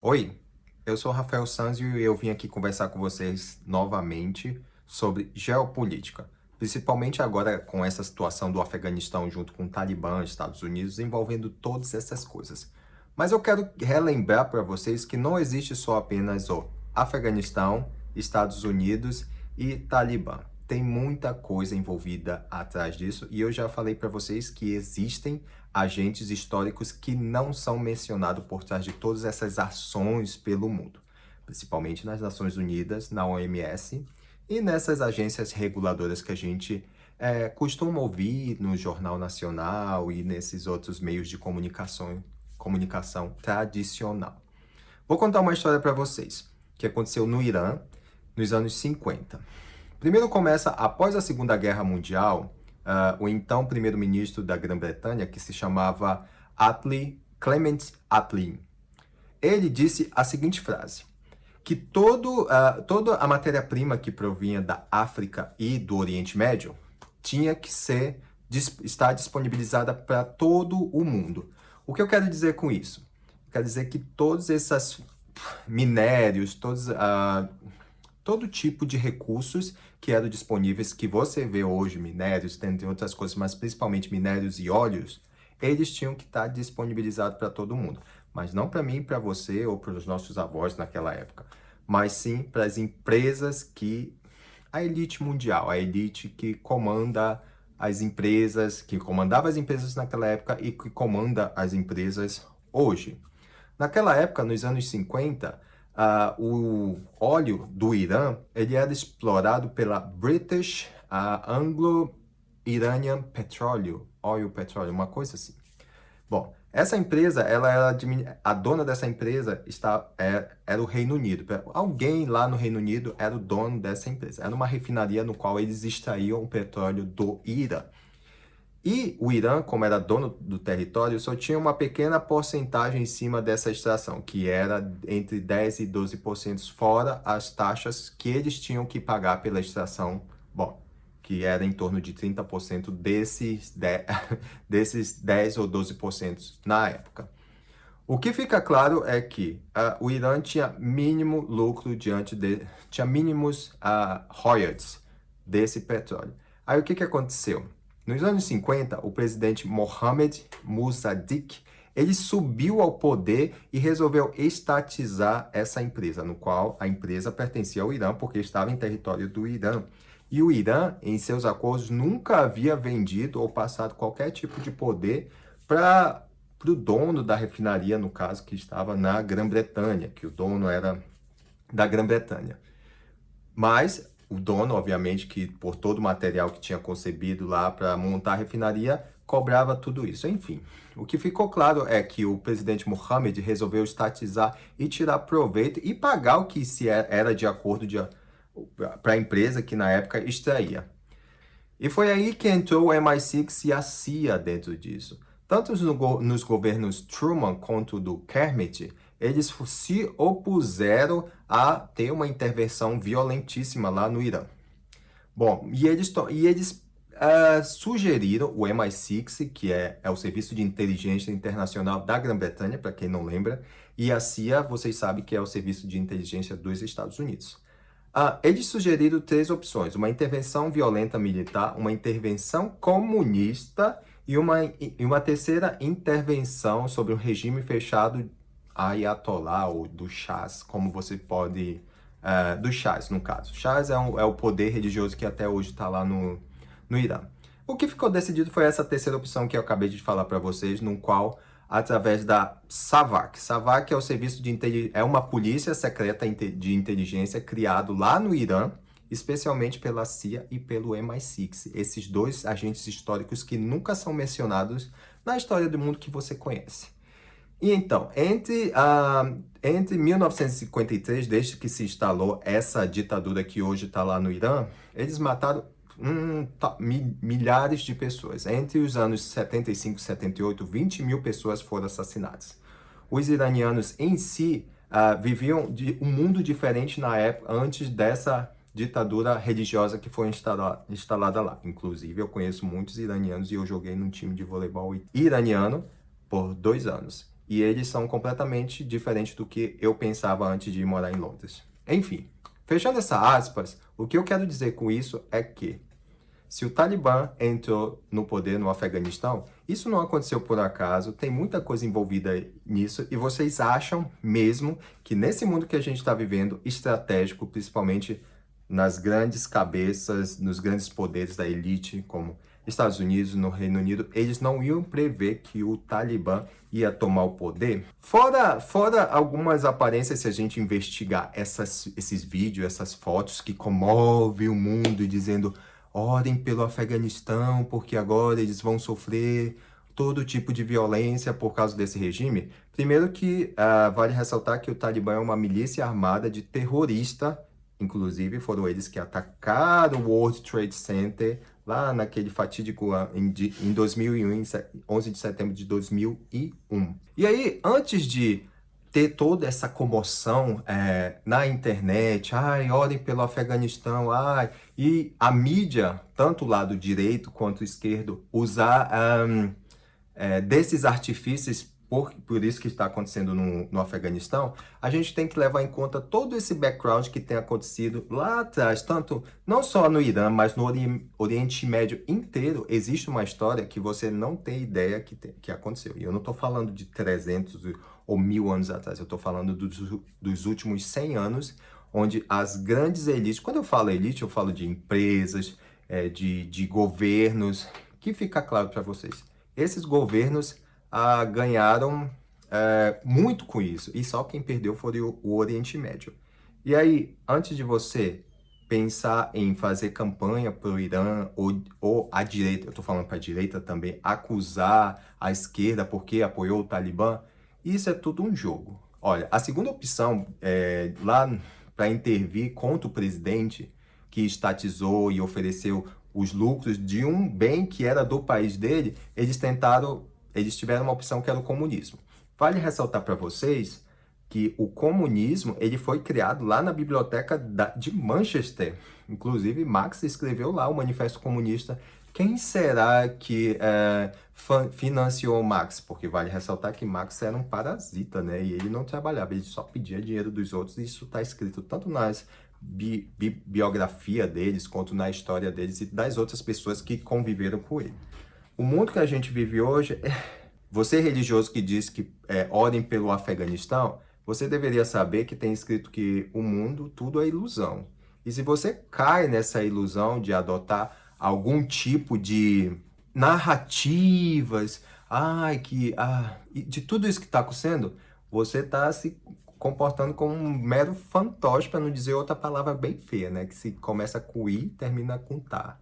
Oi, eu sou Rafael Sanzio e eu vim aqui conversar com vocês novamente sobre geopolítica, principalmente agora com essa situação do Afeganistão junto com o Talibã, Estados Unidos, envolvendo todas essas coisas. Mas eu quero relembrar para vocês que não existe só apenas o Afeganistão, Estados Unidos e Talibã. Tem muita coisa envolvida atrás disso e eu já falei para vocês que existem agentes históricos que não são mencionados por trás de todas essas ações pelo mundo, principalmente nas Nações Unidas, na OMS e nessas agências reguladoras que a gente costuma ouvir no Jornal Nacional e nesses outros meios de comunicação tradicional. Vou contar uma história para vocês que aconteceu no Irã nos anos 50. Primeiro começa após a Segunda Guerra Mundial, o então primeiro-ministro da Grã-Bretanha, que se chamava Clement Attlee. Ele disse a seguinte frase, que toda a matéria-prima que provinha da África e do Oriente Médio tinha que estar disponibilizada para todo o mundo. O que eu quero dizer com isso? Quero dizer que todos esses minérios, todo tipo de recursos que eram disponíveis, que você vê hoje, minérios, dentre outras coisas, mas principalmente minérios e óleos, eles tinham que estar disponibilizados para todo mundo. Mas não para mim, para você ou para os nossos avós naquela época, mas sim para as empresas a elite mundial, a elite que comanda as empresas, que comandava as empresas naquela época e que comanda as empresas hoje. Naquela época, nos anos 50, o óleo do Irã ele era explorado pela British Anglo-Iranian Oil Petroleum, uma coisa assim. Bom, essa empresa, a dona dessa empresa era o Reino Unido. Alguém lá no Reino Unido era o dono dessa empresa. Era uma refinaria no qual eles extraíam o petróleo do Irã. E o Irã, como era dono do território, só tinha uma pequena porcentagem em cima dessa extração, que era entre 10% e 12%, fora as taxas que eles tinham que pagar pela extração, bom, que era em torno de 30% desses 10 ou 12% na época. O que fica claro é que o Irã tinha mínimo lucro tinha mínimos royalties desse petróleo. Aí o que aconteceu? Nos anos 50, o presidente Mohammad Mossadegh, ele subiu ao poder e resolveu estatizar essa empresa, no qual a empresa pertencia ao Irã, porque estava em território do Irã. E o Irã, em seus acordos, nunca havia vendido ou passado qualquer tipo de poder para o dono da refinaria, no caso, que estava na Grã-Bretanha, que o dono era da Grã-Bretanha. Mas o dono, obviamente, que por todo o material que tinha concebido lá para montar a refinaria, cobrava tudo isso. Enfim, o que ficou claro é que o presidente Mohamed resolveu estatizar e tirar proveito e pagar o que era de acordo para a empresa que na época extraía. E foi aí que entrou o MI6 e a CIA dentro disso. Tanto nos governos Truman quanto do Kermit, eles se opuseram a ter uma intervenção violentíssima lá no Irã. Bom, e eles sugeriram o MI6, que é o Serviço de Inteligência Internacional da Grã-Bretanha, para quem não lembra, e a CIA, vocês sabem que é o Serviço de Inteligência dos Estados Unidos. Eles sugeriram três opções: uma intervenção violenta militar, uma intervenção comunista e uma terceira intervenção sobre o regime fechado Ayatollah ou do Shahs, como você pode... do Shahs, no caso. Shahs é o poder religioso que até hoje está lá no Irã. O que ficou decidido foi essa terceira opção que eu acabei de falar para vocês, no qual, através da SAVAK. SAVAK é o serviço é uma polícia secreta de inteligência criado lá no Irã, especialmente pela CIA e pelo MI6. Esses dois agentes históricos que nunca são mencionados na história do mundo que você conhece. E então, entre 1953, desde que se instalou essa ditadura que hoje está lá no Irã, eles mataram milhares de pessoas. Entre os anos 75 e 78, 20 mil pessoas foram assassinadas. Os iranianos em si viviam um mundo diferente na época, antes dessa ditadura religiosa que foi instalada lá. Inclusive, eu conheço muitos iranianos e eu joguei num time de voleibol iraniano por 2 anos. e eles são completamente diferentes do que eu pensava antes de ir morar em Londres. Enfim, fechando essa aspas, o que eu quero dizer com isso é que se o Talibã entrou no poder no Afeganistão, isso não aconteceu por acaso, tem muita coisa envolvida nisso, e vocês acham mesmo que nesse mundo que a gente está vivendo, estratégico, principalmente nas grandes cabeças, nos grandes poderes da elite, como Estados Unidos, no Reino Unido, eles não iam prever que o Talibã ia tomar o poder? Fora algumas aparências, se a gente investigar esses vídeos, essas fotos que comovem o mundo, dizendo: orem pelo Afeganistão, porque agora eles vão sofrer todo tipo de violência por causa desse regime. Primeiro que vale ressaltar que o Talibã é uma milícia armada de terrorista, inclusive foram eles que atacaram o World Trade Center lá naquele fatídico ano, em 2001, em 11 de setembro de 2001. E aí, antes de ter toda essa comoção na internet, ai, orem pelo Afeganistão, ai, e a mídia, tanto o lado direito quanto o esquerdo, usar desses artifícios, por isso que está acontecendo no Afeganistão, a gente tem que levar em conta todo esse background que tem acontecido lá atrás, tanto não só no Irã, mas no Oriente Médio inteiro. Existe uma história que você não tem ideia que aconteceu. E eu não estou falando de 300 ou 1000 anos atrás, eu estou falando dos últimos 100 anos, onde as grandes elites, quando eu falo elite, eu falo de empresas, de governos, que fica claro para vocês. Esses governos ganharam muito com isso, e só quem perdeu foi o Oriente Médio. E aí, antes de você pensar em fazer campanha para o Irã, ou a direita, eu estou falando para a direita também, acusar a esquerda porque apoiou o Talibã, isso é tudo um jogo. Olha, a segunda opção, lá para intervir contra o presidente, que estatizou e ofereceu os lucros de um bem que era do país dele, eles tiveram uma opção que era o comunismo. Vale ressaltar para vocês que o comunismo ele foi criado lá na biblioteca de Manchester. Inclusive, Marx escreveu lá o Manifesto Comunista. Quem será que financiou Marx? Porque vale ressaltar que Marx era um parasita, né? E ele não trabalhava, ele só pedia dinheiro dos outros. E isso está escrito tanto nas biografia deles, quanto na história deles e das outras pessoas que conviveram com ele. O mundo que a gente vive hoje, você religioso que diz que orem pelo Afeganistão, você deveria saber que tem escrito que o mundo, tudo é ilusão. E se você cai nessa ilusão de adotar algum tipo de narrativas, de tudo isso que está acontecendo, você está se comportando como um mero fantoche, para não dizer outra palavra bem feia, né? Que se começa com i e termina com tá.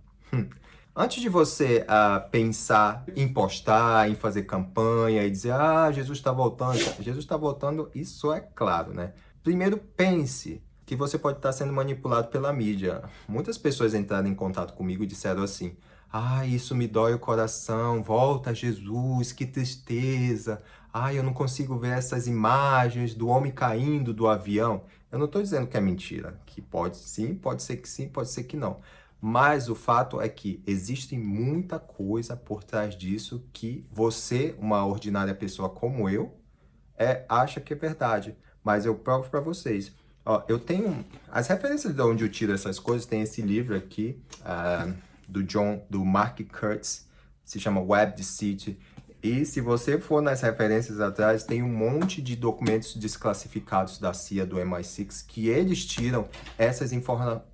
Antes de você pensar em postar, em fazer campanha e dizer, Jesus está voltando. Jesus está voltando, isso é claro, né? Primeiro, pense que você pode estar sendo manipulado pela mídia. Muitas pessoas entraram em contato comigo e disseram assim, isso me dói o coração, volta Jesus, que tristeza. Eu não consigo ver essas imagens do homem caindo do avião. Eu não estou dizendo que é mentira, que pode sim, pode ser que não. Mas o fato é que existe muita coisa por trás disso que você, uma ordinária pessoa como eu, acha que é verdade. Mas eu provo para vocês. Eu tenho as referências de onde eu tiro essas coisas. Tem esse livro aqui, do Mark Kurtz, se chama Web Deceit. E se você for nas referências atrás, tem um monte de documentos desclassificados da CIA, do MI6, que eles tiram essas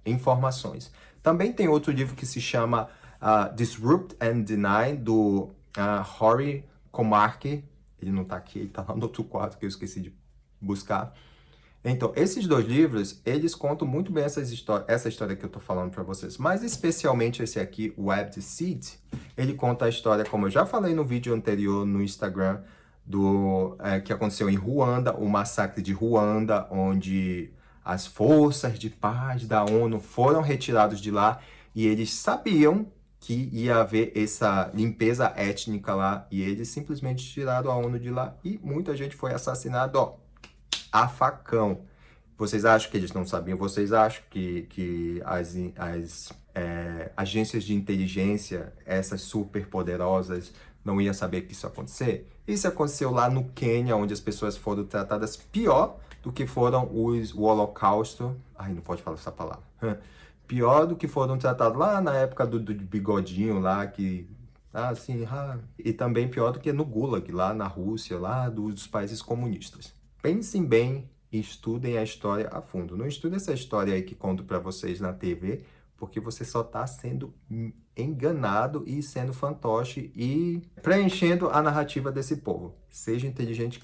informações. Também tem outro livro que se chama Disrupt and Deny, do Rory Komarke. Ele não está aqui, ele está lá no outro quarto que eu esqueci de buscar. Então, esses dois livros, eles contam muito bem essa história que eu estou falando para vocês. Mas especialmente esse aqui, Web Deceit, ele conta a história, como eu já falei no vídeo anterior no Instagram, que aconteceu em Ruanda, o massacre de Ruanda, onde as forças de paz da ONU foram retirados de lá e eles sabiam que ia haver essa limpeza étnica lá e eles simplesmente tiraram a ONU de lá e muita gente foi assassinada, a facão. Vocês acham que eles não sabiam? Vocês acham que as agências de inteligência, essas super poderosas, não ia saber que isso ia acontecer? Isso aconteceu lá no Quênia, onde as pessoas foram tratadas pior do que foram o Holocausto. Ai, não pode falar essa palavra. Pior do que foram tratados lá na época do bigodinho lá, que... assim, e também pior do que no Gulag, lá na Rússia, lá dos países comunistas. Pensem bem e estudem a história a fundo. Não estude essa história aí que conto para vocês na TV, porque você só está sendo enganado e sendo fantoche e preenchendo a narrativa desse povo. Seja inteligente,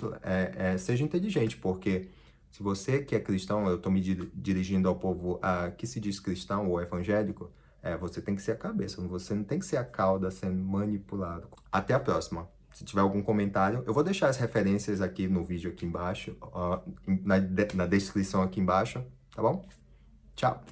seja inteligente, porque se você que é cristão, eu estou me dirigindo ao povo que se diz cristão ou evangélico, você tem que ser a cabeça, você não tem que ser a cauda sendo manipulado. Até a próxima. Se tiver algum comentário, eu vou deixar as referências aqui no vídeo aqui embaixo, na descrição aqui embaixo, tá bom? Tchau!